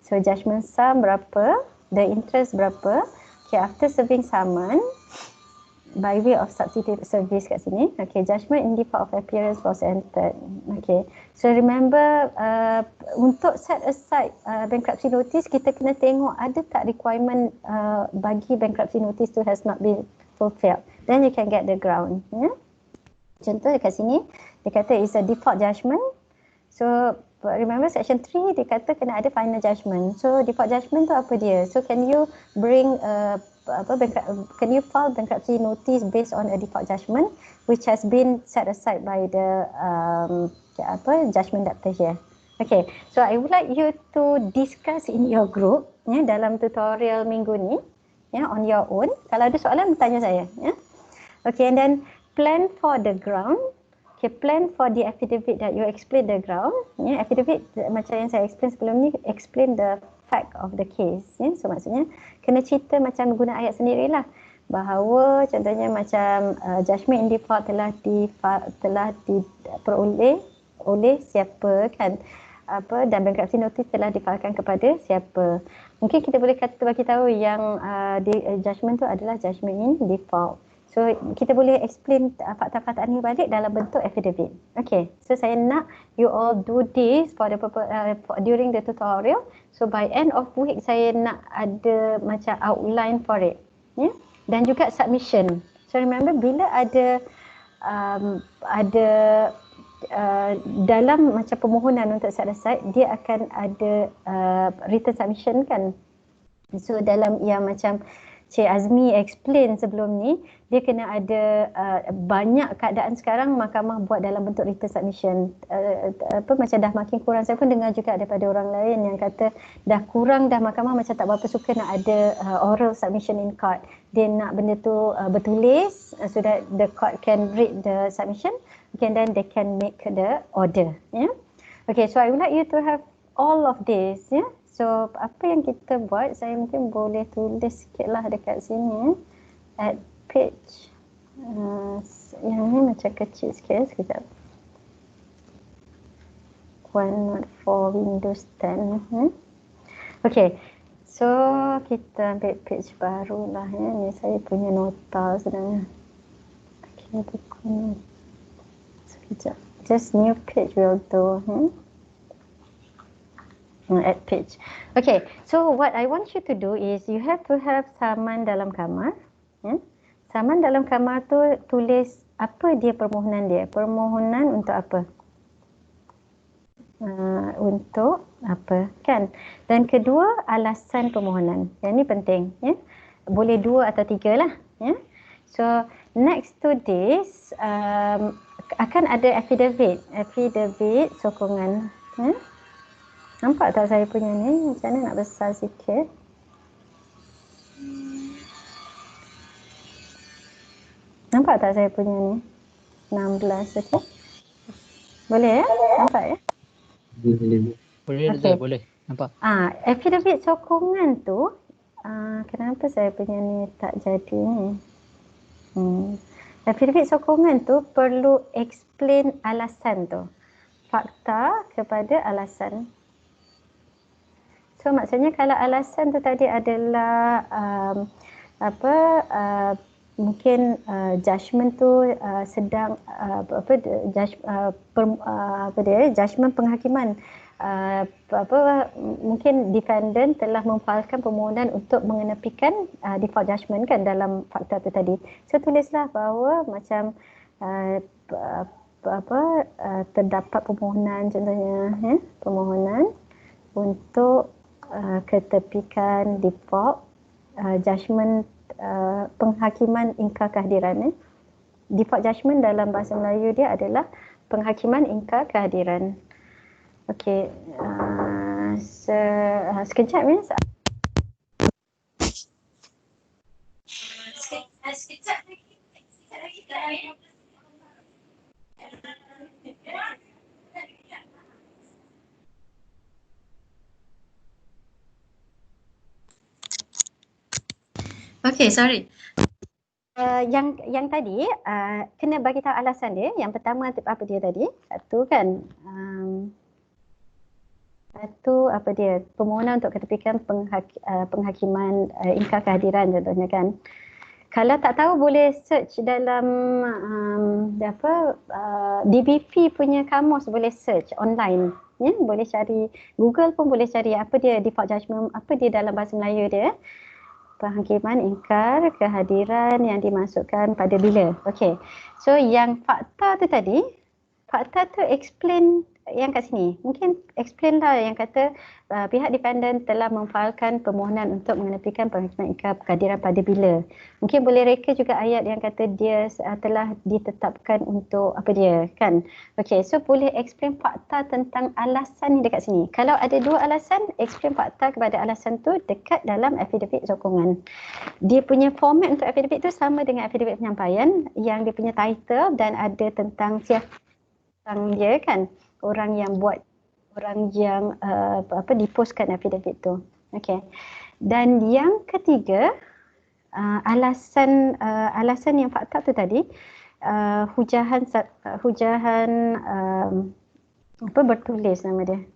[SPEAKER 1] So judgment sum berapa, the interest berapa. Okay, after serving summon by way of substitute service kat sini. Okay, judgment in default of appearance was entered. Okay, so remember untuk set aside bankruptcy notice, kita kena tengok ada tak requirement bagi bankruptcy notice tu has not been fulfilled. Then you can get the ground. Yeah? Contoh dekat sini, dia kata is a default judgment. So remember section 3 dia kata kena ada final judgment. So default judgment tu apa dia? So can you bring can you file bankruptcy notice based on a default judgment which has been set aside by the judgment debtor here. Okay, so I would like you to discuss in your group dalam tutorial minggu ni on your own. Kalau ada soalan tanya saya. Okay, and then plan for the ground. Okay, plan for the affidavit that you explain the ground. Affidavit macam yang saya explain sebelum ni, explain the fact of the case. So maksudnya kena cerita macam guna ayat sendirilah. Bahawa contohnya macam judgment in default telah diperoleh oleh siapa kan. Dan bankruptcy notice telah difailkan kepada siapa. Mungkin kita boleh bagi tahu yang judgment tu adalah judgment in default. So kita boleh explain fakta-fakta ni balik dalam bentuk affidavit. Okay, so saya nak you all do this for the during the tutorial. So by end of week saya nak ada macam outline for it. Dan juga submission. So remember bila ada dalam macam permohonan untuk set aside, dia akan ada written submission kan. So dalam yang macam Cik Azmi explain sebelum ni, dia kena ada banyak keadaan sekarang mahkamah buat dalam bentuk written submission. Macam dah makin kurang. Saya pun dengar juga daripada orang lain yang kata dah kurang dah, mahkamah macam tak berapa suka nak ada oral submission in court. Dia nak benda tu bertulis so that the court can read the submission, and then they can make the order. Okay, so I would like you to have all of this. So apa yang kita buat, saya mungkin boleh tulis sikit lah dekat sini. At page. Yang ni macam kecil sikit. Sekejap. 1 for Windows 10. Okay. So kita ambil page baru lah. Ni saya punya nota sebenarnya. Okay, buku ni. Sekejap. Just new page will do. At page. Okay, so what I want you to do is you have to have saman dalam kamar. Saman dalam kamar tu tulis apa dia permohonan dia. Permohonan untuk apa? Untuk apa kan? Dan kedua, alasan permohonan. Yang ni penting. Boleh 2 atau 3 lah. So next to this akan ada affidavit sokongan. Nampak tak saya punya ni? Macam mana nak besar sikit? Nampak tak saya punya ni? 16, okey? Boleh ya? Nampak ya?
[SPEAKER 4] Boleh,
[SPEAKER 1] okay.
[SPEAKER 4] Boleh. Nampak.
[SPEAKER 1] Affidavit sokongan tu, kenapa saya punya ni tak jadi ni? Affidavit sokongan tu perlu explain alasan tu. Fakta kepada alasan. So maksudnya kalau alasan tu tadi adalah mungkin judgement tu sedang judgement penghakiman mungkin defendant telah memfailkan permohonan untuk mengenepikan default judgement kan dalam fakta tu tadi. So tulislah bahawa macam terdapat permohonan contohnya permohonan untuk ketepikan default judgement penghakiman ingkar kehadiran. Default judgement dalam bahasa Melayu dia adalah penghakiman ingkar kehadiran. Okey, sekejap ya. Sekejap lagi. Okay, sorry. Yang tadi kena bagi tahu alasan dia. Yang pertama apa dia tadi? Satu kan. Satu apa dia? Permohonan untuk ketepikan penghakiman ingkar kehadiran contohnya kan. Kalau tak tahu boleh search dalam DBP punya kamus, boleh search online. Ya, boleh cari Google pun boleh cari apa dia default judgement, apa dia dalam bahasa Melayu dia. Penghakiman ingkar kehadiran yang dimasukkan pada bila. Okey. So yang fakta tu tadi, fakta tu explain yang kat sini. Mungkin explain lah yang kata pihak defendant telah memfailkan permohonan untuk mengenepikan penghakiman ingkar kehadiran pada bila. Mungkin boleh reka juga ayat yang kata dia telah ditetapkan untuk apa dia kan. Okey, so boleh explain fakta tentang alasan ni dekat sini. Kalau ada dua alasan, explain fakta kepada alasan tu dekat dalam affidavit sokongan. Dia punya format untuk affidavit tu sama dengan affidavit penyampaian yang dia punya title dan ada tentang siapa dia kan. Orang yang dipostkan affidavit tu. Okey. Dan yang ketiga, alasan yang fakta tu tadi, hujahan bertulis nama dia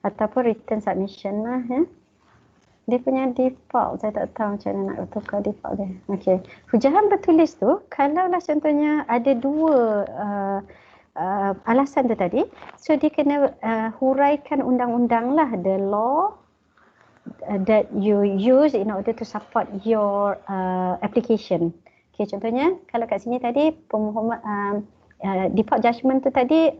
[SPEAKER 1] ataupun written submission lah ya. Dia punya default saya tak tahu macam mana nak tukar default dia. Okey. Hujahan bertulis tu kalaulah contohnya ada dua alasan tu tadi, so dia kena huraikan undang-undang lah, the law that you use in order to support your application. Okay, contohnya kalau kat sini tadi default judgement tu tadi,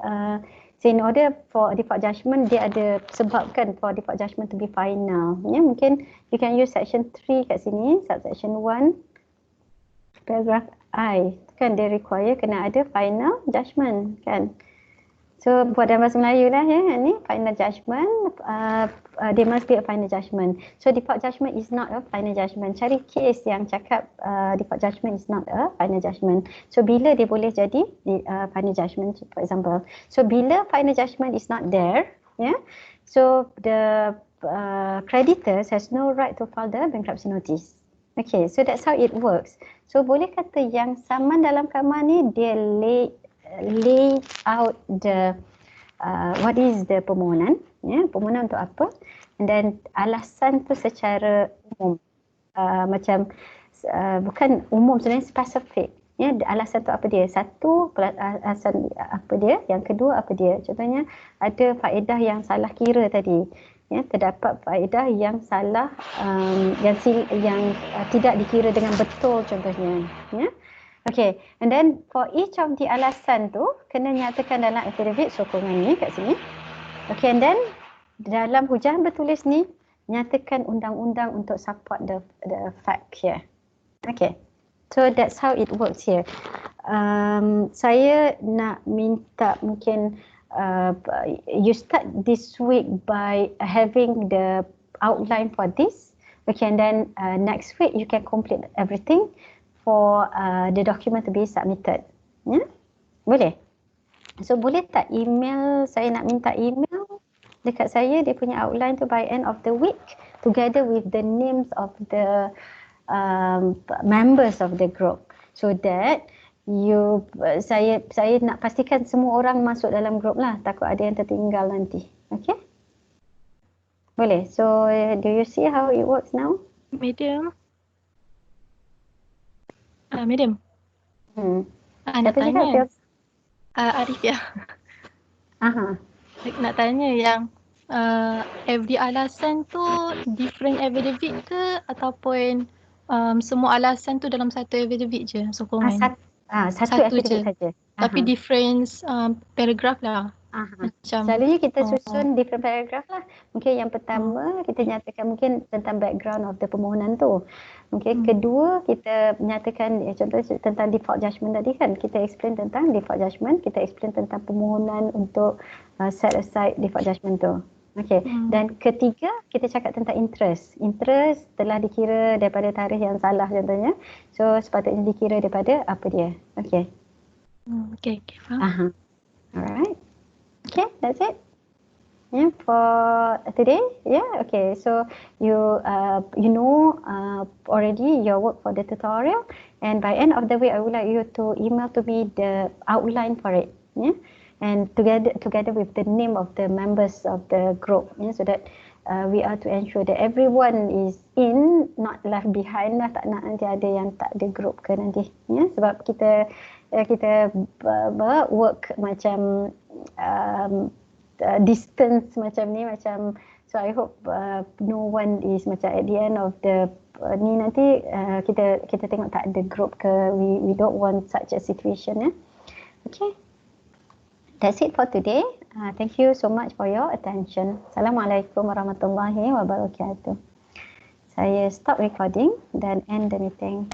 [SPEAKER 1] so in order for default judgement dia ada sebabkan for default judgement to be final. Ya, mungkin you can use section 3 kat sini, subsection 1 paragraph I kan, dia require kena ada final judgement kan. So buat dalam bahasa Melayu lah ya, ni final judgement, there must be a final judgement. So default judgement is not a final judgement. Cari case yang cakap default judgement is not a final judgement. So bila dia boleh jadi final judgement for example. So bila final judgement is not there, yeah, so the creditors has no right to file the bankruptcy notice. Okay, so that's how it works. So boleh kata yang saman dalam kamar ni dia lay out the what is the permohonan, ya, permohonan untuk apa, and then alasan tu secara umum, macam bukan umum sebenarnya, spesifik. Ya, alasan tu apa dia? Satu, alasan apa dia? Yang kedua apa dia? Contohnya ada faedah yang salah kira tadi. Ya, terdapat faedah yang salah, yang tidak dikira dengan betul contohnya. Ya. Okay, and then for each of the alasan tu kena nyatakan dalam affidavit sokongan ni kat sini. Okay, and then dalam hujahan bertulis ni nyatakan undang-undang untuk support the fact here. Okay, so that's how it works here. Saya nak minta mungkin you start this week by having the outline for this. Okay, and then next week you can complete everything for the document to be submitted. Ya? Boleh? So boleh tak email, saya nak minta email dekat saya, dia punya outline tu by end of the week together with the names of the members of the group, so that saya nak pastikan semua orang masuk dalam grup lah, takut ada yang tertinggal nanti. Okay? Boleh? So do you see how it works now?
[SPEAKER 5] Madam, Madam. Nak
[SPEAKER 1] Siapa cakap?
[SPEAKER 5] tanya. Arif ya.
[SPEAKER 1] Aha.
[SPEAKER 5] Nak tanya yang every alasan tu different affidavit ke ataupun semua alasan tu dalam satu affidavit je sokongan?
[SPEAKER 1] Satu
[SPEAKER 5] je.
[SPEAKER 1] affidavit saja.
[SPEAKER 5] Tapi different paragraph lah. Macam
[SPEAKER 1] Selalunya kita susun different paragraph lah. Mungkin yang pertama kita nyatakan mungkin tentang background of the permohonan tu. Mungkin kedua kita nyatakan contoh tentang default judgment tadi kan. Kita explain tentang default judgment, kita explain tentang permohonan untuk set aside default judgment tu. Okey. Dan ketiga kita cakap tentang interest. Interest telah dikira daripada tarikh yang salah contohnya. So sepatutnya dikira daripada apa dia. Okey.
[SPEAKER 5] Okay, faham.
[SPEAKER 1] Alright. Okay, that's it. Yeah, for today. Yeah, okay. So you know already your work for the tutorial, and by end of the week, I would like you to email to me the outline for it. Yeah, and together with the name of the members of the group. Yeah, so that we are to ensure that everyone is in, not left behind lah. Tak nak nanti ada yang tak ada group ke nanti. Yeah, sebab kita work macam distance macam ni macam, so I hope no one is macam at the end of the ni nanti kita tengok tak ada group ke. We don't want such a situation. Okay, that's it for today. Thank you so much for your attention. Assalamualaikum warahmatullahi wabarakatuh. Saya stop recording dan end the meeting.